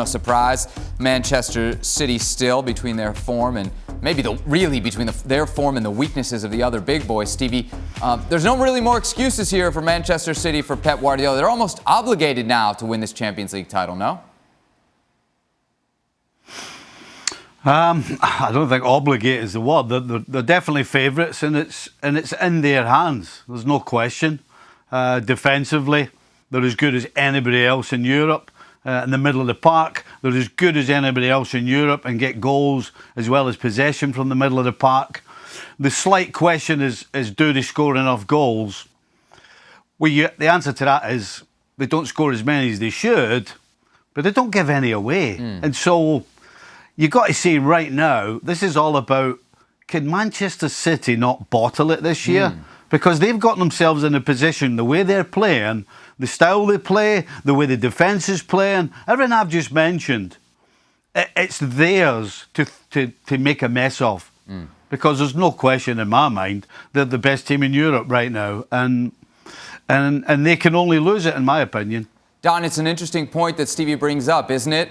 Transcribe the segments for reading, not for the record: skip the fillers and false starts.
No surprise, Manchester City still between their form and maybe between their form and the weaknesses of the other big boys. Stevie, there's no really more excuses here for Manchester City, for Pep Guardiola. They're almost obligated now to win this Champions League title, no? I don't think obligated is the word. They're definitely favourites, and it's in their hands. There's no question. Defensively, they're as good as anybody else in Europe. In the middle of the park, they're as good as anybody else in Europe and get goals as well as possession from the middle of the park. The slight question is do they score enough goals? Well, the answer to that is they don't score as many as they should, but they don't give any away. And so you've got to see right now, this is all about, can Manchester City not bottle it this year? Because they've got themselves in a position, the way they're playing, the style they play, the way the defence is playing, everything I've just mentioned, it's theirs to make a mess of. Because there's no question in my mind they're the best team in Europe right now. And they can only lose it, in my opinion. Don, it's an interesting point that Stevie brings up, isn't it?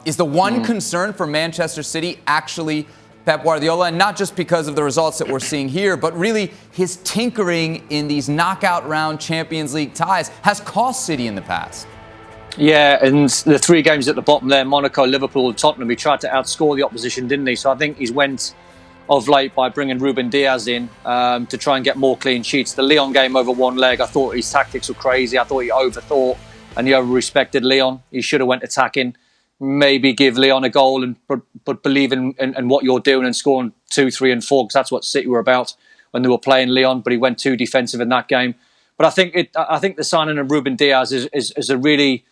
Is the one concern for Manchester City actually Pep Guardiola, and not just because of the results that we're seeing here, but really his tinkering in these knockout round Champions League ties has cost City in the past. Yeah, and the three games at the bottom there, Monaco, Liverpool, Tottenham, he tried to outscore the opposition, didn't he? So I think he's went of late by bringing Ruben Diaz in to try and get more clean sheets. The Lyon game over one leg, I thought his tactics were crazy. I thought he overthought and he over-respected Lyon. He should have went attacking. Maybe give Lyon a goal, but believe in what you're doing and scoring 2, 3 and 4, because that's what City were about when they were playing Lyon, but he went too defensive in that game. But I think the signing of Ruben Diaz is a really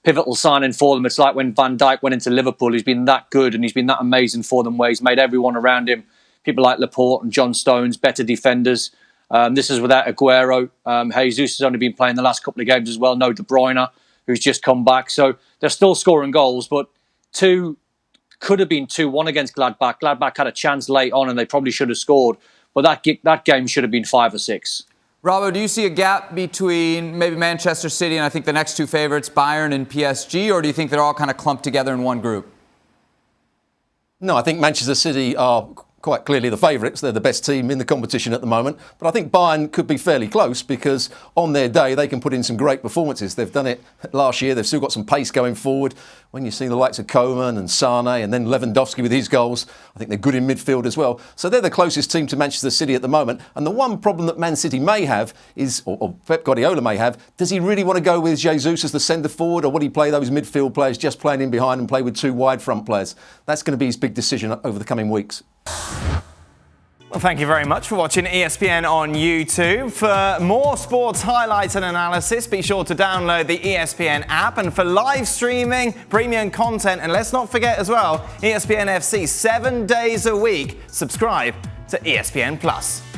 pivotal signing for them. It's like when Van Dijk went into Liverpool. He's been that good and he's been that amazing for them, where he's made everyone around him, people like Laporte and John Stones, better defenders. This is without Aguero. Jesus has only been playing the last couple of games as well. No De Bruyne, who's just come back. So they're still scoring goals, but could have been 2-1 against Gladbach. Gladbach had a chance late on and they probably should have scored, but that game should have been 5 or 6. Robbo, do you see a gap between maybe Manchester City and I think the next two favorites, Bayern and PSG, or do you think they're all kind of clumped together in one group? No, I think Manchester City are quite clearly the favourites. They're the best team in the competition at the moment. But I think Bayern could be fairly close because on their day they can put in some great performances. They've done it last year. They've still got some pace going forward. When you see the likes of Koeman and Sane and then Lewandowski with his goals, I think they're good in midfield as well. So they're the closest team to Manchester City at the moment. And the one problem that Man City may have is, or Pep Guardiola may have, does he really want to go with Jesus as the centre forward, or would he play those midfield players just playing in behind and play with two wide front players? That's going to be his big decision over the coming weeks. Well, thank you very much for watching ESPN on YouTube. For more sports highlights and analysis, be sure to download the ESPN app. And for live streaming, premium content, and let's not forget as well, ESPN FC 7 days a week. Subscribe to ESPN+.